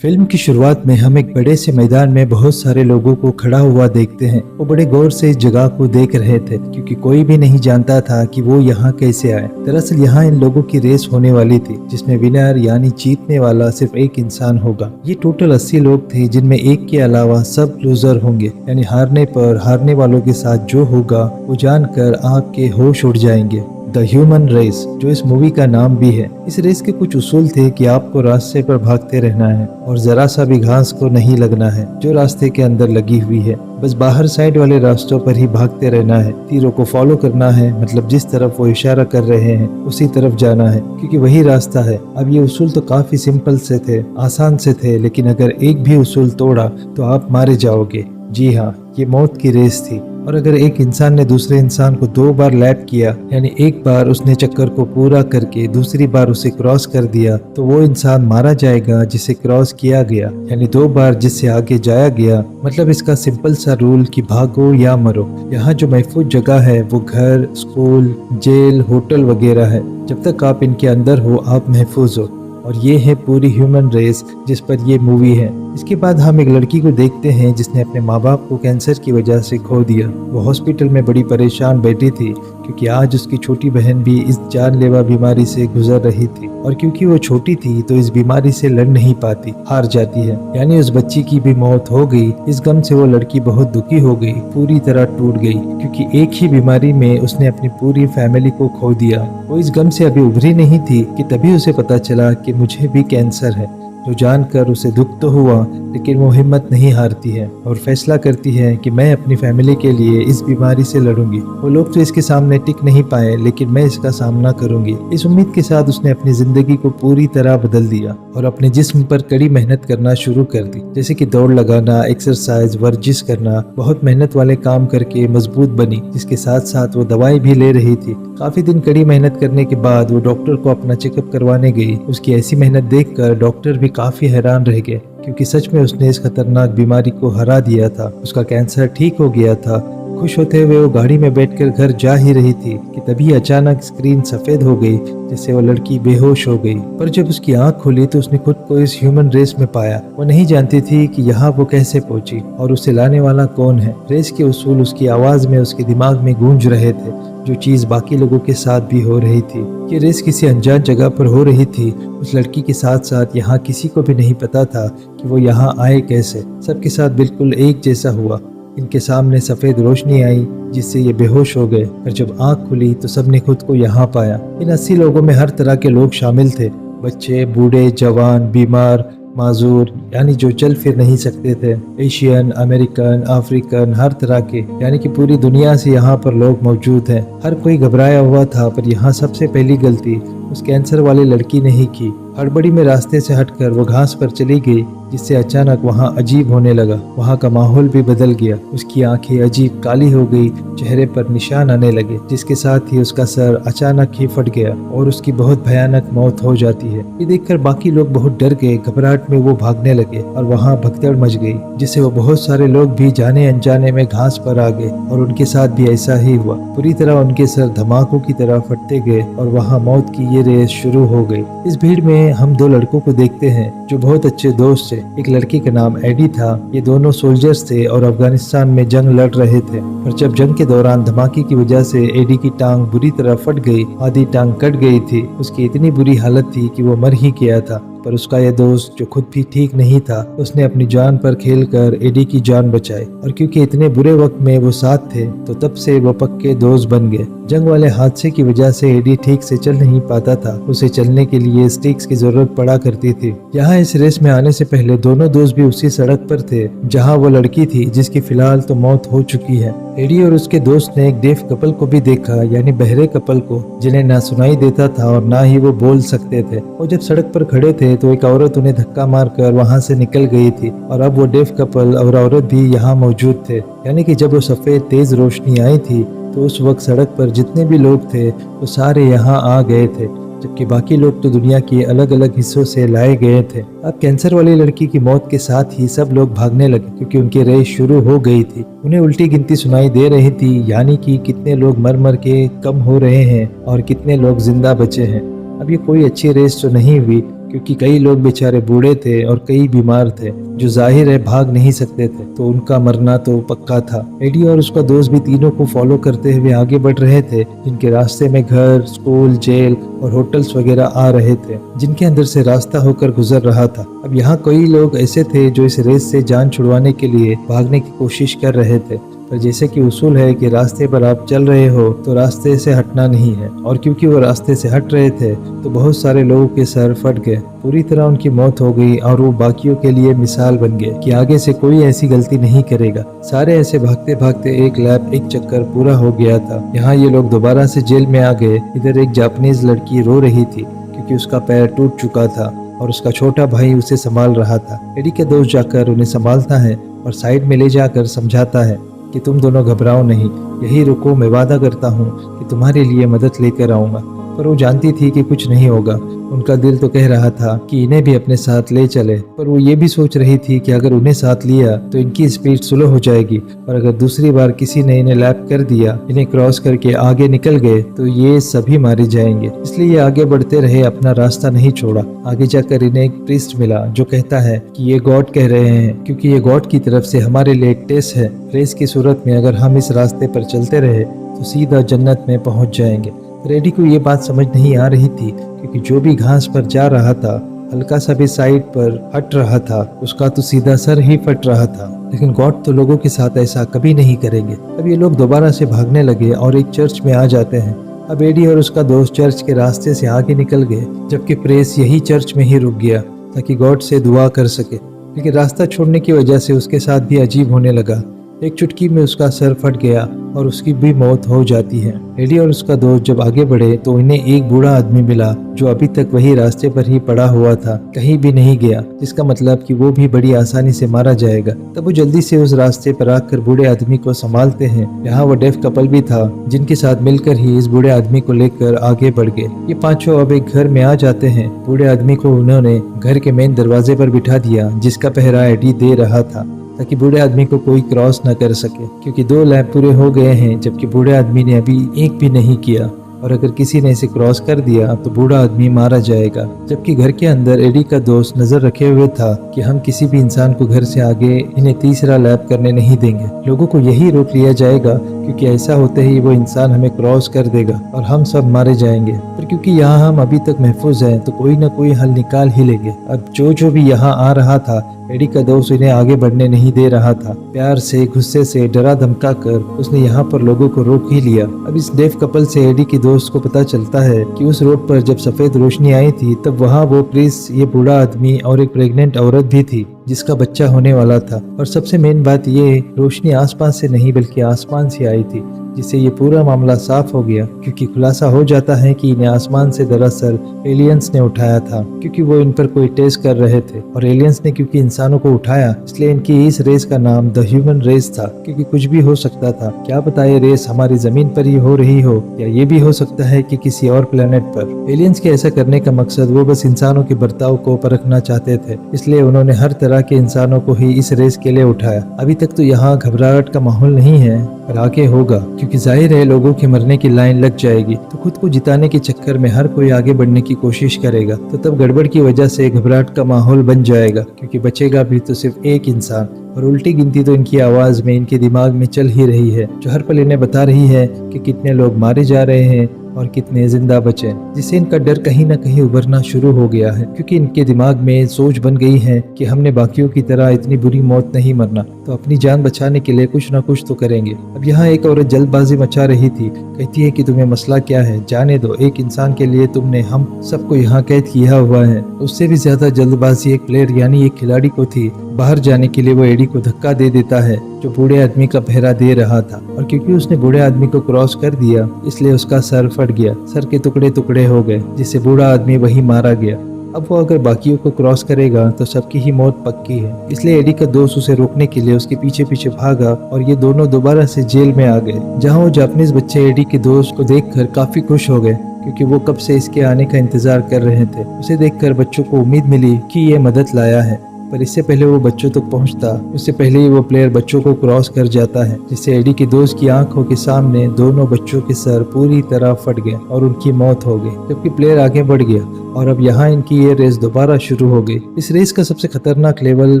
Film की शुरुआत में हम एक बड़े से मैदान में बहुत सारे लोगों को खड़ा हुआ देखते हैं। वो बड़े गौर से इस जगह को देख रहे थे क्योंकि कोई भी नहीं जानता था कि वो यहाँ कैसे आए। दरअसल यहाँ इन लोगों की रेस होने वाली थी जिसमें विनर यानी जीतने वाला सिर्फ एक इंसान होगा। ये टोटल 80 लोग थे जिनमें एक के अलावा सब लूजर होंगे, यानी हारने पर हारने वालों के साथ जो होगा वो जानकर आपके होश उड़ जाएंगे। द ह्यूमन रेस, जो इस मूवी का नाम भी है। इस रेस के कुछ उसूल थे कि आपको रास्ते पर भागते रहना है और जरा सा भी घास को नहीं लगना है जो रास्ते के अंदर लगी हुई है। बस बाहर साइड वाले रास्तों पर ही भागते रहना है। तीरों को फॉलो करना है, मतलब जिस तरफ वो इशारा कर रहे हैं उसी तरफ जाना है क्योंकि वही रास्ता है। अब ये उसूल तो काफी सिंपल से थे, आसान से थे, लेकिन अगर एक भी उसूल तोड़ा तो आप मारे जाओगे। जी हाँ, ये मौत की रेस थी। और अगर एक इंसान ने दूसरे इंसान को 2 बार लैप किया, यानी एक बार उसने चक्कर को पूरा करके दूसरी बार उसे क्रॉस कर दिया, तो वो इंसान मारा जाएगा जिसे क्रॉस किया गया, यानी 2 बार जिससे आगे जाया गया। मतलब इसका सिंपल सा रूल कि भागो या मरो। यहाँ जो महफूज जगह है वो घर, स्कूल, जेल, होटल वगैरह है। जब तक आप इनके अंदर हो आप महफूज हो। और ये है पूरी ह्यूमन रेस जिस पर ये मूवी है। इसके बाद हम एक लड़की को देखते हैं जिसने अपने माँ बाप को कैंसर की वजह से खो दिया। वो हॉस्पिटल में बड़ी परेशान बैठी थी क्योंकि आज उसकी छोटी बहन भी इस जानलेवा बीमारी से गुजर रही थी और क्योंकि वो छोटी थी तो इस बीमारी से लड़ नहीं पाती, हार जाती है। यानी उस बच्ची की भी मौत हो गई। इस गम से वो लड़की बहुत दुखी हो गई, पूरी तरह टूट गई क्योंकि एक ही बीमारी में उसने अपनी पूरी फैमिली को खो दिया। वो इस गम से अभी उभरी नहीं थी कि तभी उसे पता चला कि मुझे भी कैंसर है। जो जानकर उसे दुख तो हुआ, लेकिन वो हिम्मत नहीं हारती है और फैसला करती है कि मैं अपनी फैमिली के लिए इस बीमारी से लड़ूंगी। वो लोग तो इसके सामने टिक नहीं पाए, लेकिन मैं इसका सामना करूंगी। इस उम्मीद के साथ उसने अपनी जिंदगी को पूरी तरह बदल दिया और अपने जिस्म पर कड़ी मेहनत करना शुरू कर दी, जैसे कि दौड़ लगाना, एक्सरसाइज, वर्जिश करना। बहुत मेहनत वाले काम करके मजबूत बनी, जिसके साथ साथ वो दवाई भी ले रही थी। काफी दिन कड़ी मेहनत करने के बाद वो डॉक्टर को अपना चेकअप करवाने गई। उसकी ऐसी मेहनत देखकर डॉक्टर भी काफी हैरान रह गए क्योंकि सच में उसने इस खतरनाक बीमारी को हरा दिया था। उसका कैंसर ठीक हो गया था। खुश होते हुए वो गाड़ी में बैठकर घर जा ही रही थी कि तभी अचानक स्क्रीन सफेद हो गई, जिससे वो लड़की बेहोश हो गई। पर जब उसकी आंख खुली तो उसने खुद को इस ह्यूमन रेस में पाया। वो नहीं जानती थी कि यहाँ वो कैसे पहुंची और उसे लाने वाला कौन है। रेस के उसूल उसकी आवाज में, उसके दिमाग में गूंज रहे थे, जो चीज बाकी लोगों के साथ भी हो रही थी। ये रेस किसी अनजान जगह पर हो रही थी। उस लड़की के साथ साथ यहाँ किसी को भी नहीं पता था कि वो यहाँ आए कैसे। सबके साथ बिल्कुल एक जैसा हुआ। इनके सामने सफेद रोशनी आई जिससे ये बेहोश हो गए, पर जब आंख खुली तो सबने खुद को यहाँ पाया। इन 80 लोगों में हर तरह के लोग शामिल थे, बच्चे, बूढ़े, जवान, बीमार, माजूर, यानी जो चल फिर नहीं सकते थे, एशियन, अमेरिकन, अफ्रीकन, हर तरह के, यानी कि पूरी दुनिया से यहाँ पर लोग मौजूद हैं। हर कोई घबराया हुआ था, पर यहाँ सबसे पहली गलती उस कैंसर वाली लड़की ने ही की। हड़बड़ी में रास्ते से हटकर वो घास पर चली गई, जिससे अचानक वहाँ अजीब होने लगा। वहाँ का माहौल भी बदल गया। उसकी आंखें अजीब काली हो गई, चेहरे पर निशान आने लगे, जिसके साथ ही उसका सर अचानक ही फट गया और उसकी बहुत भयानक मौत हो जाती है। ये देखकर बाकी लोग बहुत डर गए। घबराहट में वो भागने लगे और वहाँ भगदड़ मच गई, जिससे वो बहुत सारे लोग भी जाने अनजाने में घास पर आ गए और उनके साथ भी ऐसा ही हुआ। पूरी तरह उनके सर धमाकों की तरह फटते गए और वहाँ मौत की ये रेस शुरू हो गई। इस भीड़ में हम 2 लड़कों को देखते हैं जो बहुत अच्छे दोस्त थे। एक लड़के का नाम एडी था। ये दोनों सोल्जर्स थे और अफगानिस्तान में जंग लड़ रहे थे। पर जब जंग के दौरान धमाके की वजह से एडी की टांग बुरी तरह फट गई, आधी टांग कट गई थी। उसकी इतनी बुरी हालत थी कि वो मर ही गया था। पर उसका यह दोस्त जो खुद भी ठीक नहीं था, उसने अपनी जान पर खेलकर एडी की जान बचाई और क्योंकि इतने बुरे वक्त में वो साथ थे तो तब से वो पक्के दोस्त बन गए। जंग वाले हादसे की वजह से एडी ठीक से चल नहीं पाता था। उसे चलने के लिए स्टिक्स की जरूरत पड़ा करती थी। यहाँ इस रेस में आने से पहले दोनों दोस्त भी उसी सड़क पर थे जहाँ वो लड़की थी जिसकी फिलहाल तो मौत हो चुकी है। एडी और उसके दोस्त ने एक डेफ कपल को भी देखा, यानी बहरे कपल को, जिन्हें ना सुनाई देता था और ना ही वो बोल सकते थे। और जब सड़क पर खड़े थे तो एक औरत उन्हें धक्का मारकर वहां से निकल गई थी और अब वो डेफ कपल और औरत भी यहाँ मौजूद थे। यानी कि जब वो सफेद तेज रोशनी आई थी तो उस वक्त सड़क पर जितने भी लोग थे वो सारे यहाँ आ गए थे, जबकि बाकी लोग तो दुनिया के अलग अलग हिस्सों से लाए गए थे। अब कैंसर वाली लड़की की मौत के साथ ही सब लोग भागने लगे क्योंकि उनकी रेस शुरू हो गई थी। उन्हें उल्टी गिनती सुनाई दे रही थी, यानी कि कितने लोग मर मर के कम हो रहे हैं और कितने लोग जिंदा बचे हैं। अब ये कोई अच्छी रेस तो नहीं हुई क्योंकि कई लोग बेचारे बूढ़े थे और कई बीमार थे जो जाहिर है भाग नहीं सकते थे, तो उनका मरना तो पक्का था। एडी और उसका दोस्त भी तीनों को फॉलो करते हुए आगे बढ़ रहे थे, जिनके रास्ते में घर, स्कूल, जेल और होटल्स वगैरह आ रहे थे, जिनके अंदर से रास्ता होकर गुजर रहा था। अब यहाँ कई लोग ऐसे थे जो इस रेस से जान छुड़वाने के लिए भागने की कोशिश कर रहे थे, पर जैसे कि उसूल है कि रास्ते पर आप चल रहे हो तो रास्ते से हटना नहीं है, और क्योंकि वो रास्ते से हट रहे थे तो बहुत सारे लोगों के सर फट गए, पूरी तरह उनकी मौत हो गई और वो बाकियों के लिए मिसाल बन गए कि आगे से कोई ऐसी गलती नहीं करेगा। सारे ऐसे भागते भागते एक लैप एक चक्कर पूरा हो गया था। यहाँ ये लोग दोबारा से जेल में आ गए। इधर एक जापानीज लड़की रो रही थी क्योंकि उसका पैर टूट चुका था और उसका छोटा भाई उसे संभाल रहा था। एडी के दोस्त जाकर उन्हें संभालता है और साइड में ले जाकर समझाता है कि तुम दोनों घबराओ नहीं, यही रुको, मैं वादा करता हूँ कि तुम्हारे लिए मदद लेकर आऊँगा। पर वो जानती थी कि कुछ नहीं होगा। उनका दिल तो कह रहा था कि इन्हें भी अपने साथ ले चले, पर वो ये भी सोच रही थी कि अगर उन्हें साथ लिया तो इनकी स्पीड स्लो हो जाएगी, और अगर दूसरी बार किसी ने इन्हें लैप कर दिया, इन्हें क्रॉस करके आगे निकल गए तो ये सभी मारे जाएंगे। इसलिए ये आगे बढ़ते रहे, अपना रास्ता नहीं छोड़ा। आगे जाकर इन्हें एक प्रीस्ट मिला जो कहता है कि ये गॉड कह रहे हैं, क्योंकि ये गॉड की तरफ से हमारे लिए एक टेस्ट है। रेस की सूरत में अगर हम इस रास्ते पर चलते रहे तो सीधा जन्नत में पहुंच जाएंगे। रेडी को ये बात समझ नहीं आ रही थी, क्योंकि जो भी घास पर जा रहा था, हल्का सा भी साइड पर हट रहा था, उसका तो सीधा सर ही फट रहा था। लेकिन गॉड तो लोगों के साथ ऐसा कभी नहीं करेंगे। अब ये लोग दोबारा से भागने लगे और एक चर्च में आ जाते हैं। अब एडी और उसका दोस्त चर्च के रास्ते से आगे निकल गए, जबकि प्रेस यही चर्च में ही रुक गया ताकि गॉड से दुआ कर सके। लेकिन रास्ता छोड़ने की वजह से उसके साथ भी अजीब होने लगा। एक चुटकी में उसका सर फट गया और उसकी भी मौत हो जाती है। एडी और उसका दोस्त जब आगे बढ़े तो इन्हें एक बूढ़ा आदमी मिला जो अभी तक वही रास्ते पर ही पड़ा हुआ था, कहीं भी नहीं गया, जिसका मतलब कि वो भी बड़ी आसानी से मारा जाएगा। तब वो जल्दी से उस रास्ते पर आकर बूढ़े आदमी को संभालते हैं। यहाँ वो डेफ कपल भी था, जिनके साथ मिलकर ही इस बूढ़े आदमी को लेकर आगे बढ़ गए। ये पांचों अब एक घर में आ जाते हैं। बूढ़े आदमी को उन्होंने घर के मेन दरवाजे पर बिठा दिया, जिसका पहरा एडी दे रहा था ताकि बूढ़े आदमी को कोई क्रॉस न कर सके, क्योंकि 2 लैप पूरे हो गए हैं जबकि बूढ़े आदमी ने अभी एक भी नहीं किया, और अगर किसी ने इसे क्रॉस कर दिया तो बूढ़ा आदमी मारा जाएगा। जबकि घर के अंदर एडी का दोस्त नजर रखे हुए था कि हम किसी भी इंसान को घर से आगे इन्हें तीसरा लैप करने नहीं देंगे। लोगों को यही रोक लिया जाएगा, क्योंकि ऐसा होते ही वो इंसान हमें क्रॉस कर देगा और हम सब मारे जाएंगे। पर क्योंकि यहाँ हम अभी तक महफूज हैं तो कोई न कोई हल निकाल ही लेंगे। अब जो भी यहाँ आ रहा था, एडी का दोस्त इन्हें आगे बढ़ने नहीं दे रहा था। प्यार से, गुस्से से, डरा धमका कर उसने यहाँ पर लोगों को रोक ही लिया। अब इस डेफ कपल से एडी की दोस्त को पता चलता है कि उस रोड पर जब सफेद रोशनी आई थी तब वहाँ वो प्रिंस, ये बूढ़ा आदमी और एक प्रेग्नेंट औरत भी थी जिसका बच्चा होने वाला था। और सबसे मेन बात ये, रोशनी आसपास से नहीं बल्कि आसमान से आई थी, जिससे ये पूरा मामला साफ हो गया, क्योंकि खुलासा हो जाता है कि इन्हें आसमान से दरअसल एलियंस ने उठाया था, क्योंकि वो इन पर कोई टेस्ट कर रहे थे। और एलियंस ने क्योंकि इंसानों को उठाया, इसलिए इनकी इस रेस का नाम द ह्यूमन रेस था, क्योंकि कुछ भी हो सकता था। क्या पता ये रेस हमारी जमीन पर ही हो रही हो, या ये भी हो सकता है कि किसी और प्लेनेट पर। एलियंस के ऐसा करने का मकसद वो बस इंसानों के बर्ताव को परखना चाहते थे, इसलिए उन्होंने हर तरह के इंसानों को ही इस रेस के लिए उठाया। अभी तक तो यहाँ घबराहट का माहौल नहीं है, पर आगे होगा, क्योंकि जाहिर है लोगों के मरने की लाइन लग जाएगी, तो खुद को जिताने के चक्कर में हर कोई आगे बढ़ने की कोशिश करेगा। तो तब गड़बड़ की वजह से घबराहट का माहौल बन जाएगा, क्योंकि बचेगा भी तो सिर्फ एक इंसान। और उल्टी गिनती तो इनकी आवाज में, इनके दिमाग में चल ही रही है, जो हर पल इन्हें बता रही है कि कितने लोग मारे जा रहे हैं और कितने जिंदा बचे, जिससे इनका डर कहीं ना कहीं उभरना शुरू हो गया है, क्योंकि इनके दिमाग में सोच बन गई है कि हमने बाकियों की तरह इतनी बुरी मौत नहीं मरना, तो अपनी जान बचाने के लिए कुछ ना कुछ तो करेंगे। अब यहाँ एक औरत जल्दबाजी मचा रही थी, कहती है कि तुम्हें मसला क्या है, जाने दो, एक इंसान के लिए तुमने हम सबको यहाँ कैद किया हुआ है। उससे भी ज्यादा जल्दबाजी एक प्लेयर यानी एक खिलाड़ी को थी। बाहर जाने के लिए वो एडी को धक्का दे देता है जो बूढ़े आदमी का पहरा दे रहा था, और क्योंकि उसने बूढ़े आदमी को क्रॉस कर दिया इसलिए उसका सर फट गया, सर के टुकड़े टुकड़े हो गए, जिससे बूढ़ा आदमी वही मारा गया। अब वो अगर बाकियों को क्रॉस करेगा तो सबकी ही मौत पक्की है, इसलिए एडी का दोस्त उसे रोकने के लिए उसके पीछे पीछे भागा और ये दोनों दोबारा से जेल में आ गए, जहाँ वो जापानीज बच्चे एडी के दोस्त को देखकर काफी खुश हो गए, क्योंकि वो कब से इसके आने का इंतजार कर रहे थे। उसे देखकर बच्चों को उम्मीद मिली कि ये मदद लाया है। पर इससे पहले वो बच्चों तक पहुंचता उससे पहले ही वो प्लेयर बच्चों को क्रॉस कर जाता है, जिससे एडी के दोस्त की आंखों के सामने दोनों बच्चों के सर पूरी तरह फट गए और उनकी मौत हो गई, जबकि प्लेयर आगे बढ़ गया और अब यहाँ इनकी ये रेस दोबारा शुरू हो गई। इस रेस का सबसे खतरनाक लेवल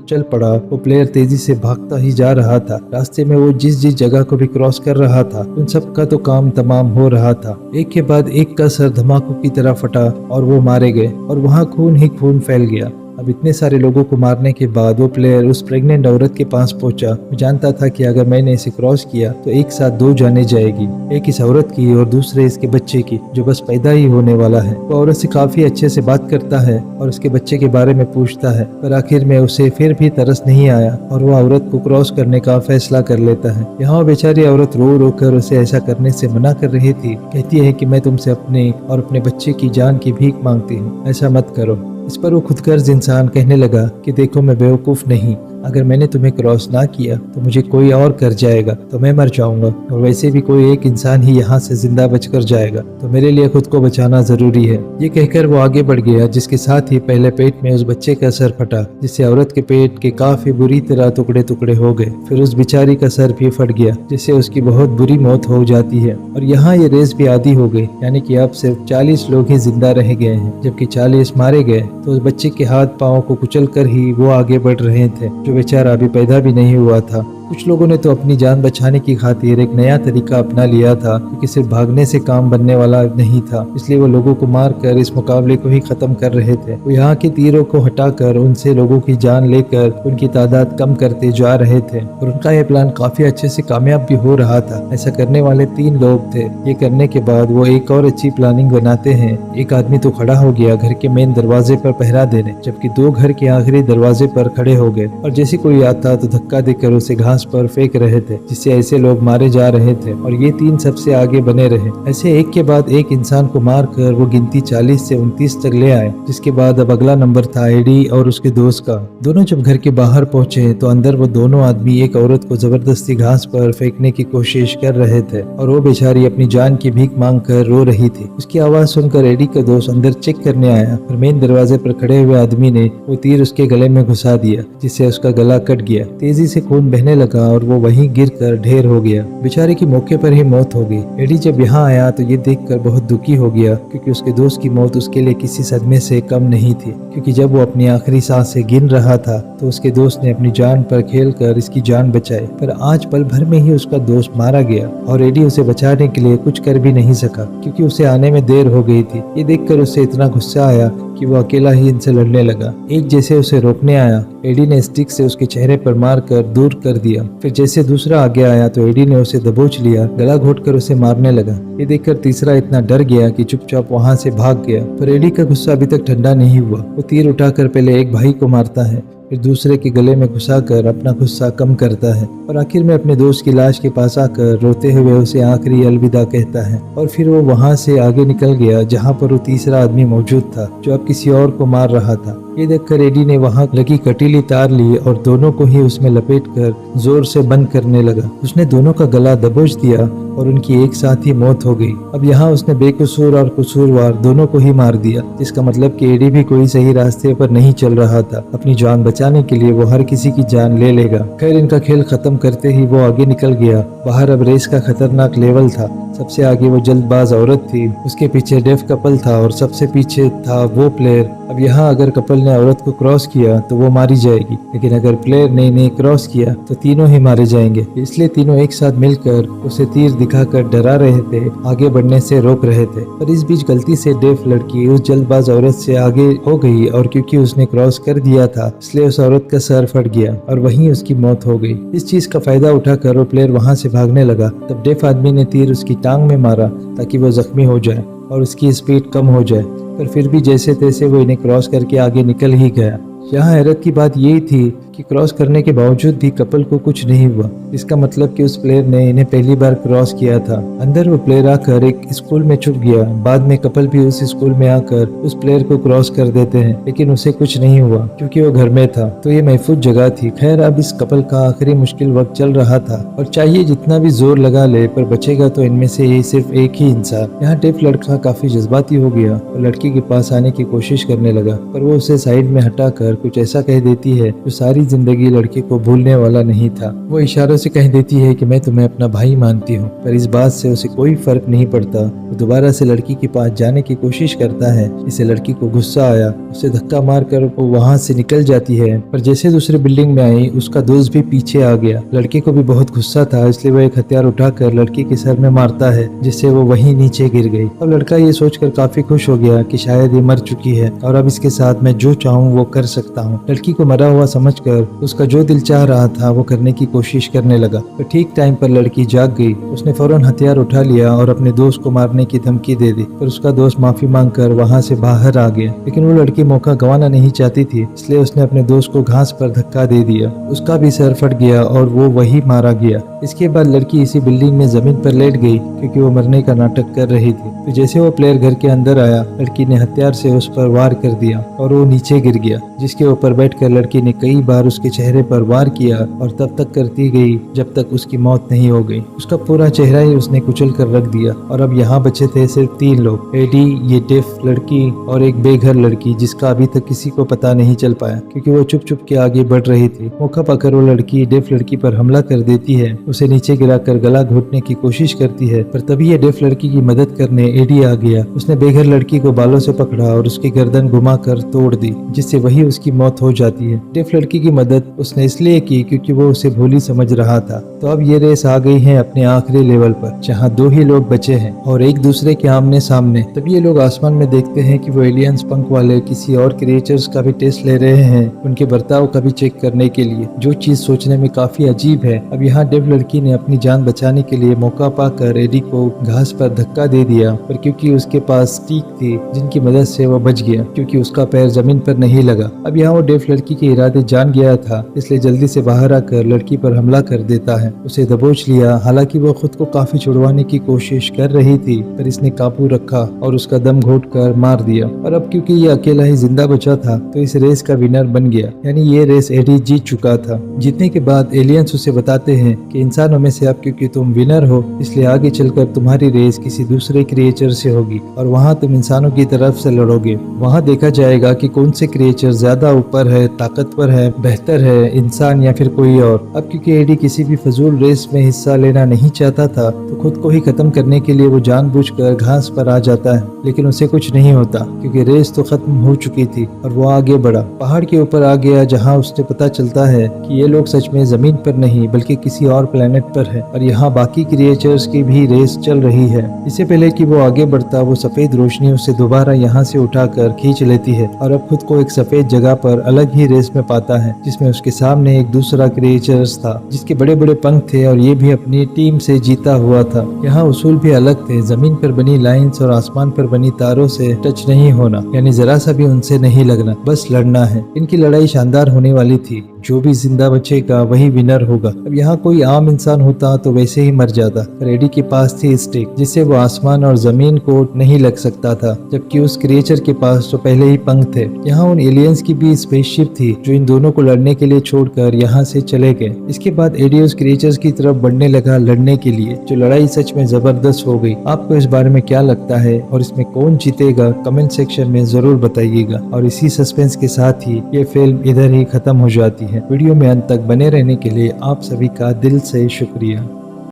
चल पड़ा। वो प्लेयर तेजी से भागता ही जा रहा था। रास्ते में वो जिस जिस जगह को भी क्रॉस कर रहा था उन सब का तो काम तमाम हो रहा था। एक के बाद एक का सर धमाकों की तरह फटा और वो मारे गए और वहाँ खून ही खून फैल गया। अब इतने सारे लोगों को मारने के बाद वो प्लेयर उस प्रेग्नेंट औरत के पास पहुंचा। वो जानता था कि अगर मैंने इसे क्रॉस किया तो एक साथ दो जाने जाएगी, एक इस औरत की और दूसरे इसके बच्चे की जो बस पैदा ही होने वाला है। वो औरत से काफी अच्छे से बात करता है और उसके बच्चे के बारे में पूछता है, पर आखिर में उसे फिर भी तरस नहीं आया और वो औरत को क्रॉस करने का फैसला कर लेता है। यहाँ बेचारी औरत रो रो कर उसे ऐसा करने से मना कर रही थी। कहती है कि मैं तुमसे अपने और अपने बच्चे की जान की भीख मांगती हूँ, ऐसा मत करो। इस पर वो खुदगर्ज इंसान कहने लगा कि देखो मैं बेवकूफ नहीं, अगर मैंने तुम्हें क्रॉस ना किया तो मुझे कोई और कर जाएगा तो मैं मर जाऊंगा, और वैसे भी कोई एक इंसान ही यहाँ से जिंदा बचकर जाएगा, तो मेरे लिए खुद को बचाना जरूरी है। ये कहकर वो आगे बढ़ गया, जिसके साथ ही पहले पेट में उस बच्चे का सर फटा, जिससे औरत के पेट के काफी बुरी तरह टुकड़े टुकड़े हो गए। फिर उस बेचारी का सर भी फट गया, जिससे उसकी बहुत बुरी मौत हो जाती है। और यहाँ ये रेस भी आधी हो गई, यानी कि अब सिर्फ 40 लोग ही जिंदा रह गए हैं, जबकि 40 मारे गए। तो उस बच्चे के हाथ पाँव को कुचल कर ही वो आगे बढ़ रहे थे, जो बेचारा अभी पैदा भी नहीं हुआ था। कुछ लोगों ने तो अपनी जान बचाने की खातिर एक नया तरीका अपना लिया था, क्योंकि सिर्फ भागने से काम बनने वाला नहीं था, इसलिए वो लोगों को मारकर इस मुकाबले को ही खत्म कर रहे थे। वो यहाँ के तीरों को हटाकर उनसे लोगों की जान लेकर उनकी तादाद कम करते जा रहे थे, और उनका यह प्लान काफी अच्छे से कामयाब भी हो रहा था। ऐसा करने वाले 3 लोग थे। ये करने के बाद वो एक और अच्छी प्लानिंग बनाते हैं। एक आदमी तो खड़ा हो गया घर के मेन दरवाजे पर पहरा देने, जबकि 2 घर के आखिरी दरवाजे पर खड़े हो गए, और जैसे कोई आता तो धक्का देकर उसे घास पर फेंक रहे थे, जिससे ऐसे लोग मारे जा रहे थे। और ये 3 सबसे आगे बने रहे। ऐसे एक के बाद एक इंसान को मारकर वो गिनती 40 से 29 तक ले आए, जिसके बाद अब अगला नंबर था एडी और उसके दोस्त का। दोनों जब घर के बाहर पहुंचे तो अंदर वो दोनों आदमी एक औरत को जबरदस्ती घास पर फेंकने की कोशिश कर रहे थे, और वो बेचारी अपनी जान की भीख मांग कर रो रही थी। उसकी आवाज सुनकर एडी का दोस्त अंदर चेक करने आया, और मेन दरवाजे पर खड़े हुए आदमी ने वो तीर उसके गले में घुसा दिया, जिससे उसका गला कट गया। तेजी से खून बहने लगा और वो वहीं गिरकर ढेर हो गया। बेचारे की मौके पर ही मौत हो गई। एडी जब यहाँ आया तो ये देखकर बहुत दुखी हो गया, क्योंकि उसके दोस्त की मौत उसके लिए किसी सदमे से कम नहीं थी। क्योंकि जब वो अपनी आखिरी सांसें गिन रहा था तो उसके दोस्त ने अपनी जान पर खेलकर इसकी जान बचाई, पर आज पल भर में ही उसका दोस्त मारा गया, और एडी उसे बचाने के लिए कुछ कर भी नहीं सका, क्योंकि उसे आने में देर हो गई थी। ये देखकर उसे इतना गुस्सा आया कि वो अकेला ही इनसे लड़ने लगा। एक जैसे उसे रोकने आया, एडी ने स्टिक से उसके चेहरे पर मारकर दूर कर दिया। फिर जैसे दूसरा आगे आया तो एडी ने उसे दबोच लिया, गला घोटकर उसे मारने लगा। ये देखकर तीसरा इतना डर गया कि चुपचाप वहां से भाग गया। पर एडी का गुस्सा अभी तक ठंडा नहीं हुआ। वो तीर उठाकर पहले एक भाई को मारता है, फिर दूसरे के गले में घुसाकर अपना गुस्सा कम करता है, और आखिर में अपने दोस्त की लाश के पास आकर रोते हुए उसे आखिरी अलविदा कहता है। और फिर वो वहां से आगे निकल गया, जहां पर वो तीसरा आदमी मौजूद था, जो अब किसी और को मार रहा था। ये देखकर एडी ने वहां लगी कटीली तार ली और दोनों को ही उसमें लपेटकर जोर से बंद करने लगा। उसने दोनों का गला दबोच दिया और उनकी एक साथ ही मौत हो गई। अब यहाँ उसने बेकसूर और कसूरवार दोनों को ही मार दिया, जिसका मतलब कि एडी भी कोई सही रास्ते पर नहीं चल रहा था। अपनी जान बचाने के लिए वो हर किसी की जान ले लेगा। खैर, इनका खेल खत्म करते ही वो आगे निकल गया। बाहर अब रेस का खतरनाक लेवल था। सबसे आगे वो जल्दबाज औरत थी, उसके पीछे डेफ कपल था और सबसे पीछे था वो प्लेयर। अब यहाँ अगर कपल ने औरत को क्रॉस किया तो वो मारी जाएगी, लेकिन अगर प्लेयर ने इन्हें क्रॉस किया तो तीनों ही मारे जाएंगे। इसलिए तीनों एक साथ मिलकर उसे तीर दिखाकर डरा रहे थे, आगे बढ़ने से रोक रहे थे। पर इस बीच गलती से डेफ लड़की उस जल्दबाज औरत से आगे हो गई, और क्योंकि उसने क्रॉस कर दिया था इसलिए उस औरत का सर फट गया और वहीं उसकी मौत हो गई। इस चीज का फायदा उठाकर वो प्लेयर वहां से भागने लगा। तब डेफ आदमी ने तीर उसकी टांग में मारा ताकि वो जख्मी हो जाए और उसकी स्पीड कम हो जाए, पर फिर भी जैसे तैसे वो इन्हें क्रॉस करके आगे निकल ही गया। यहाँ हैरत की बात यही थी कि क्योंकि क्रॉस करने के बावजूद भी कपल को कुछ नहीं हुआ। इसका मतलब कि उस प्लेयर ने इन्हें पहली बार क्रॉस किया था। अंदर वो प्लेयर आकर एक स्कूल में छुप गया। बाद में कपल भी उस स्कूल में आकर उस प्लेयर को क्रॉस कर देते हैं, लेकिन उसे कुछ नहीं हुआ क्योंकि वो घर में था। तो ये महफूज जगह थी। खैर, अब इस कपल का आखिरी मुश्किल वक्त चल रहा था और चाहिए जितना भी जोर लगा ले पर बचेगा तो इनमें से ये सिर्फ एक ही इंसान। यहाँ डेफ लड़का काफी जज्बाती हो गया और लड़की के पास आने की कोशिश करने लगा, पर वो उसे साइड में हटाकर कुछ ऐसा कह देती है जो सारी जिंदगी लड़के को भूलने वाला नहीं था। वो इशारों से कह देती है कि मैं तुम्हें अपना भाई मानती हूँ, पर इस बात से उसे कोई फर्क नहीं पड़ता। वो दोबारा से लड़की के पास जाने की कोशिश करता है। इसे लड़की को गुस्सा आया, उसे धक्का मारकर वो वहाँ से निकल जाती है, पर जैसे दूसरे बिल्डिंग में आई उसका दोस्त भी पीछे आ गया। लड़के को भी बहुत गुस्सा था, इसलिए वो एक हथियार उठाकर लड़की के सर में मारता है, जिससे वो वहीं नीचे गिर गई। अब लड़का ये सोचकर काफी खुश हो गया कि शायद ये मर चुकी है और अब इसके साथ मैं जो चाहूँ वो कर सकता हूँ। लड़की को मरा हुआ समझकर उसका जो दिल चाह रहा था वो करने की कोशिश करने लगा, पर ठीक टाइम पर लड़की जाग गई। उसने फौरन हथियार उठा लिया और अपने दोस्त को मारने की धमकी दे दी, पर उसका दोस्त माफी मांगकर वहाँ से बाहर आ गया। लेकिन वो लड़की मौका गंवाना नहीं चाहती थी, इसलिए उसने अपने दोस्त को घास पर धक्का दे दिया। उसका भी सर फट गया और वो वही मारा गया। इसके बाद लड़की इसी बिल्डिंग में जमीन पर लेट गई क्योंकि वो मरने का नाटक कर रही थी। तो जैसे वो प्लेयर घर के अंदर आया, लड़की ने हथियार से उस पर वार कर दिया और वो नीचे गिर गया, जिसके ऊपर बैठकर लड़की ने कई बार उसके चेहरे पर वार किया और तब तक करती गई जब तक उसकी मौत नहीं हो गई। उसका पूरा चेहरा ही उसने कुचल कर रख दिया और अब यहाँ बचे थे सिर्फ 3 लोग, एडी, ये डेफ लड़की और एक बेघर लड़की, जिसका अभी तक किसी को पता नहीं चल पाया क्योंकि वो चुप चुप के आगे बढ़ रही थी। मौका पाकर वो लड़की डेफ लड़की पर हमला कर देती है, उसे नीचे गिराकर गला घोटने की कोशिश करती है, पर तभी ये डेफ लड़की की मदद करने एडी आ गया। उसने बेघर लड़की को बालों से पकड़ा और उसकी गर्दन घुमाकर तोड़ दी, जिससे वही उसकी मौत हो जाती है। डेफ लड़की की मदद उसने इसलिए की क्योंकि वो उसे भोली समझ रहा था। तो अब ये रेस आ गई है अपने आखिरी लेवल पर, जहाँ 2 ही लोग बचे हैं और एक दूसरे के आमने सामने। तभी ये लोग आसमान में देखते हैं कि वो एलियंस पंख वाले किसी और क्रिएचर्स का भी टेस्ट ले रहे हैं, उनके बर्ताव का भी चेक करने के लिए, जो चीज सोचने में काफी अजीब है। अब यहाँ डेव लड़की ने अपनी जान बचाने के लिए मौका पाकर एडी को घास पर धक्का दे दिया, पर क्योंकि उसके पास स्टिक थी जिनकी मदद से वो बच गया क्योंकि उसका पैर जमीन पर नहीं लगा। अब यहाँ वो डेव लड़की के इरादे जान गया था, इसलिए जल्दी से बाहर आकर लड़की पर हमला कर देता है, उसे दबोच लिया। हालांकि वो खुद को काफी छुड़वाने की कोशिश कर रही थी, पर इसने काबू रखा और उसका दम घोट कर मार दिया। और अब क्योंकि ये अकेला ही जिंदा बचा था तो इस रेस का विनर बन गया, यानी ये रेस एडी जीत चुका था। जीतने के बाद एलियंस उसे बताते हैं कि इंसानों में से अब क्योंकि तुम विनर हो इसलिए आगे चलकर तुम्हारी रेस किसी दूसरे क्रिएचर से होगी और वहाँ तुम इंसानों की तरफ से लड़ोगे। वहाँ देखा जाएगा कि कौन से क्रिएचर ज्यादा ऊपर है, ताकतवर है, बेहतर है, इंसान या फिर कोई और। अब क्योंकि एडी किसी भी फजूल रेस में हिस्सा लेना नहीं चाहता था तो खुद को ही खत्म करने के लिए वो जानबूझकर घास पर आ जाता है, लेकिन उसे कुछ नहीं होता क्योंकि रेस तो खत्म हो चुकी थी और वो आगे बढ़ा। पहाड़ के ऊपर आ गया जहाँ उसने पता चलता है कि ये लोग सच में जमीन पर नहीं बल्कि किसी और प्लेनेट पर है और यहाँ बाकी क्रिएचर्स की भी रेस चल रही है। इससे पहले कि वो आगे बढ़ता वो सफेद रोशनी उसे दोबारा यहाँ से उठाकर खींच लेती है और अब खुद को एक सफेद जगह पर अलग ही रेस में पाता है, जिसमें उसके सामने एक दूसरा क्रिएचर्स था जिसके बड़े बड़े पंख थे और ये भी अपनी टीम से जीता हुआ था। यहाँ उसूल भी अलग थे, जमीन पर बनी लाइंस और आसमान पर बनी तारों से टच नहीं होना, यानी जरा सा भी उनसे नहीं लगना, बस लड़ना है। इनकी लड़ाई शानदार होने वाली थी, जो भी जिंदा बचेगा वही विनर होगा। अब यहाँ कोई आम इंसान होता तो वैसे ही मर जाता, पर एडी के पास थी स्टिक जिससे वो आसमान और जमीन को नहीं लग सकता था, जबकि उस क्रिएचर के पास तो पहले ही पंख थे। यहाँ उन एलियंस की भी स्पेसशिप थी जो इन दोनों को लड़ने के लिए छोड़कर यहाँ से चले गए। इसके बाद एडी उस क्रिएचर्स की तरफ बढ़ने लगा लड़ने के लिए, जो लड़ाई सच में जबरदस्त हो गई। आपको इस बारे में क्या लगता है और इसमें कौन जीतेगा कमेंट सेक्शन में जरूर बताइएगा। और इसी सस्पेंस के साथ ही ये फिल्म इधर ही खत्म हो जाती है। वीडियो में अंत तक बने रहने के लिए आप सभी का दिल से शुक्रिया।